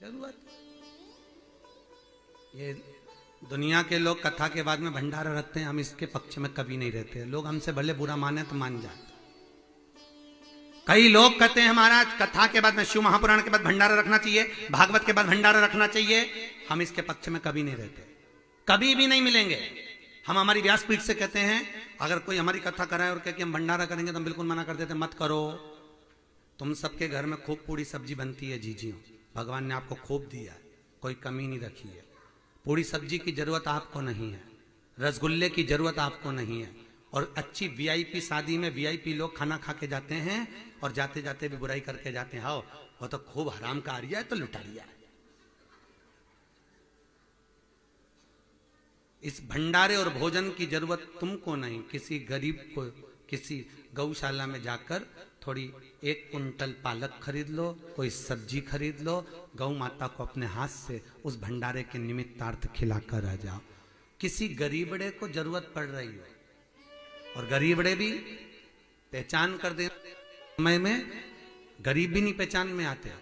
जरूरत। ये दुनिया के लोग कथा के बाद में भंडारा रखते हैं, हम इसके पक्ष में कभी नहीं रहते। लोग हमसे भले बुरा माने तो मान जाते। कई लोग कहते हैं महाराज कथा के बाद में शिव महापुराण के बाद भंडारा रखना चाहिए, भागवत के बाद भंडारा रखना चाहिए। हम इसके पक्ष में कभी नहीं रहते, कभी भी नहीं मिलेंगे। हम हमारी व्यासपीठ से कहते हैं अगर कोई हमारी कथा कराए और कहे कि हम भंडारा करेंगे तो हम बिल्कुल मना कर देते, मत करो। तुम सबके घर में खूब पूरी सब्जी बनती है जीजियों, भगवान ने आपको खूब दिया, कोई कमी नहीं रखी है। पूरी सब्जी की जरूरत आपको नहीं है, रसगुल्ले की जरूरत आपको नहीं है। और अच्छी वीआईपी शादी में वीआईपी लोग खाना खा के जाते हैं और जाते जाते भी बुराई करके जाते हैं, हाँ वो तो खूब हराम का आ रहा है तो लुटा लिया है। इस भंडारे और भोजन की जरूरत तुमको नहीं। किसी गरीब को किसी गौशाला में जाकर थोड़ी 1 कुंटल पालक खरीद लो, कोई सब्जी खरीद लो, गौ माता को अपने हाथ से उस भंडारे के निमित्तार्थ खिलाकर आ जाओ। किसी गरीबड़े को जरूरत पड़ रही है और गरीबड़े भी पहचान कर दे समय में, गरीब भी नहीं पहचान में आते।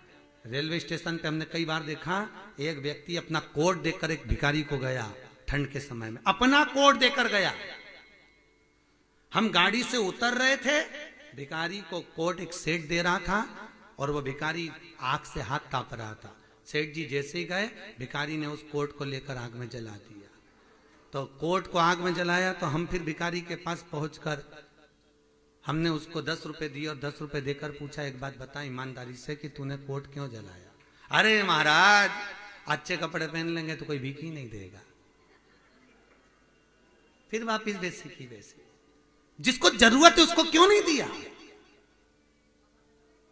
रेलवे स्टेशन पे हमने कई बार देखा एक व्यक्ति अपना कोट देकर एक भिखारी को गया, ठंड के समय में अपना कोट देकर गया। हम गाड़ी से उतर रहे थे, भिखारी को कोट एक सेठ दे रहा था और वो भिखारी आग से हाथ ताप रहा था। सेठ जी जैसे ही गए भिखारी ने उस कोट को लेकर आग में जला दिया। तो कोट को आग में जलाया तो हम फिर भिखारी के पास पहुंचकर हमने उसको 10 रुपए दिए और 10 रुपए देकर पूछा एक बात बता ईमानदारी से कि तूने कोट क्यों जलाया? अरे महाराज अच्छे कपड़े पहन लेंगे तो कोई भीख ही नहीं देगा। फिर वापिस वैसे की वैसे। जिसको जरूरत है उसको क्यों नहीं दिया?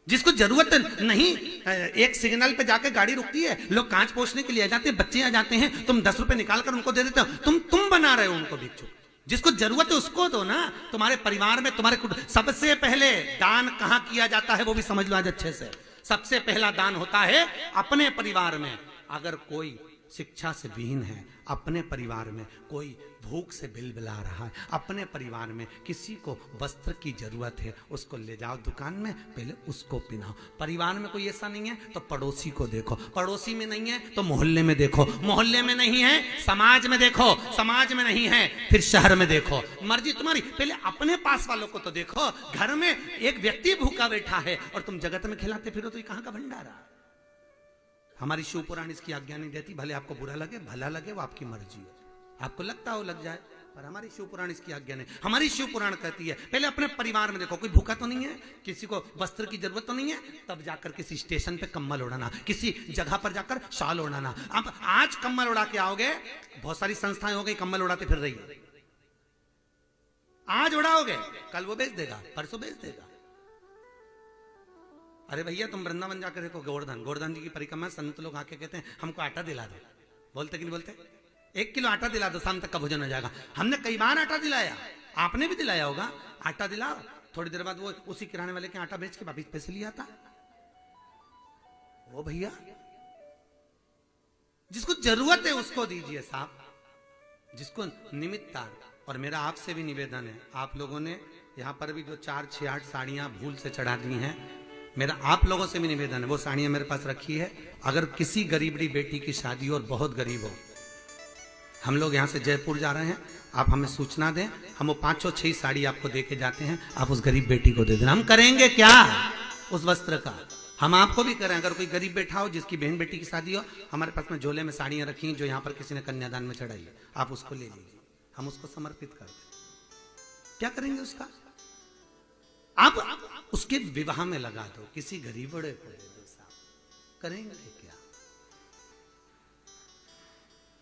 जिसको जरूरत नहीं, एक सिग्नल पे जाके गाड़ी रुकती है, लोग कांच पोंछने के लिए आ जाते हैं, बच्चे आ जाते हैं, तुम 10 रुपए निकाल कर उनको दे देते हो। तुम बना रहे हो उनको भिक्षुक। जिसको जरूरत है उसको दो ना। तुम्हारे परिवार में तुम्हारे सबसे पहले दान कहां किया जाता है वो भी समझ लो आज अच्छे से। सबसे पहला दान होता है अपने परिवार में। अगर कोई शिक्षा से विहीन है, अपने परिवार में कोई भूख से बिलबिला रहा है, अपने परिवार में किसी को वस्त्र की जरूरत है, उसको ले जाओ दुकान में, पहले उसको पहनाओ। परिवार में कोई ऐसा नहीं है तो पड़ोसी को देखो, पड़ोसी में नहीं है तो मोहल्ले में देखो, मोहल्ले में नहीं है समाज में देखो, समाज में नहीं है फिर शहर में देखो। मर्जी तुम्हारी, पहले अपने पास वालों को तो देखो। घर में एक व्यक्ति भूखा बैठा है और तुम जगत में खिलाते फिरो तो ये कहां का भंडारा? हमारी शिव पुराण इसकी आज्ञा नहीं देती। भले आपको बुरा लगे भला लगे वो आपकी मर्जी है, आपको लगता हो लग जाए, पर हमारी शिव पुराण इसकी आज्ञा नहीं। हमारी शिव पुराण कहती है पहले अपने परिवार में देखो, कोई भूखा तो नहीं है, किसी को वस्त्र की जरूरत तो नहीं है, तब जाकर किसी स्टेशन पे कम्बल उड़ाना, किसी जगह पर जाकर शाल उड़ाना। अब आज कम्बल उड़ा के आओगे, बहुत सारी संस्थाएं हो गई कम्बल उड़ाते फिर रही है। आज उड़ाओगे कल वो बेच देगा, परसों बेच देगा। अरे भैया तुम वृंदावन जाकर देखो, गोवर्धन जी की परिक्रमा, संत लोग आके कहते हैं हमको आटा दिला दो। बोलते कि नहीं बोलते? 1 किलो आटा दिला दो, शाम तक का भोजन हो जाएगा। हमने कई बार आटा दिलाया, आपने भी दिलाया होगा। आटा दिलाओ, थोड़ी देर बाद वो उसी किराने वाले के आटा बेच के वापिस पैसे लिया था। वो भैया जिसको जरूरत है उसको दीजिए साहब, जिसको निमित्त। और मेरा आपसे भी निवेदन है, आप लोगों ने यहाँ पर भी जो 4, 6, 8 साड़ियां भूल से चढ़ा दी हैं, मेरा आप लोगों से भी निवेदन है, वो साड़ियां मेरे पास रखी है। अगर किसी गरीबड़ी बेटी की शादी और बहुत गरीब हो, हम लोग यहाँ से जयपुर जा रहे हैं, आप हमें सूचना दें, हम वो 5-6 साड़ी आपको दे के जाते हैं, आप उस गरीब बेटी को दे देना। हम करेंगे क्या उस वस्त्र का, हम आपको भी करें। अगर कोई गरीब बैठा हो जिसकी बहन बेटी की शादी हो, हमारे पास में झोले में साड़ियां रखी हैं जो यहाँ पर किसी ने कन्यादान में चढ़ाई है, आप उसको ले लीजिए, हम उसको समर्पित कर दें। क्या करेंगे उसका? आप उसके विवाह में लगा दो, किसी गरीब बड़े को दे दो साहब। करेंगे क्या?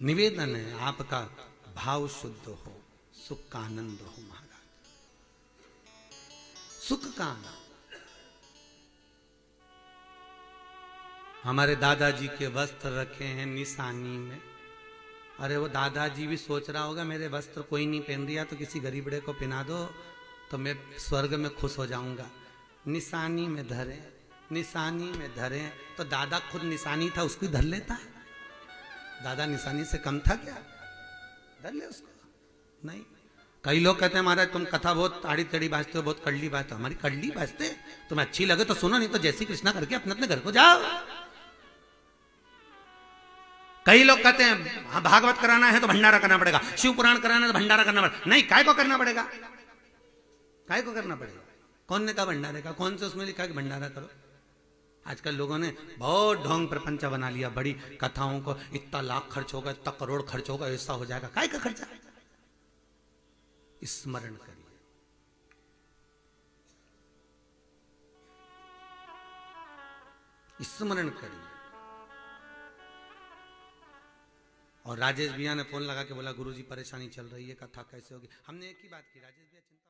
निवेदन है आपका भाव शुद्ध हो, सुख का आनंद हो महाराज, सुख का आनंद। हमारे दादाजी के वस्त्र रखे हैं निशानी में। अरे वो दादाजी भी सोच रहा होगा मेरे वस्त्र कोई नहीं पहन दिया तो किसी गरीबड़े को पहना दो तो मैं स्वर्ग में खुश हो जाऊंगा। निशानी में धरे, निशानी में धरे, तो दादा खुद निशानी था, उसको धर लेता है। दादा निशानी से कम था क्या? धर ले उसको। नहीं, कई लोग कहते हैं महाराज तुम कथा बहुत आड़ी तड़ी बाजते हो, बहुत कड़ली बाजते हो। हमारी कड़ली बाजते तुम्हें अच्छी लगे तो सुनो, नहीं तो जय श्री कृष्णा करके अपने अपने घर को जाओ। कई लोग कहते हैं हाँ, भागवत कराना है तो भंडारा करना पड़ेगा, शिव पुराण कराना है तो भंडारा करना पड़ेगा। नहीं, काय को करना पड़ेगा? काय को करना पड़ेगा? कौन ने कहा भंडारे का? कौन से उसमें लिखा कि भंडारा करो? आजकल लोगों ने बहुत ढोंग प्रपंच बना लिया, बड़ी कथाओं को इतना लाख खर्च होगा, इतना करोड़ खर्च होगा, ऐसा हो जाएगा। काय का खर्चा? स्मरण करिए। स्मरण करिए। और राजेश भैया ने फोन लगा के बोला गुरुजी परेशानी चल रही है, कथा कैसे होगी। हमने एक ही बात की, राजेश भैया चिंता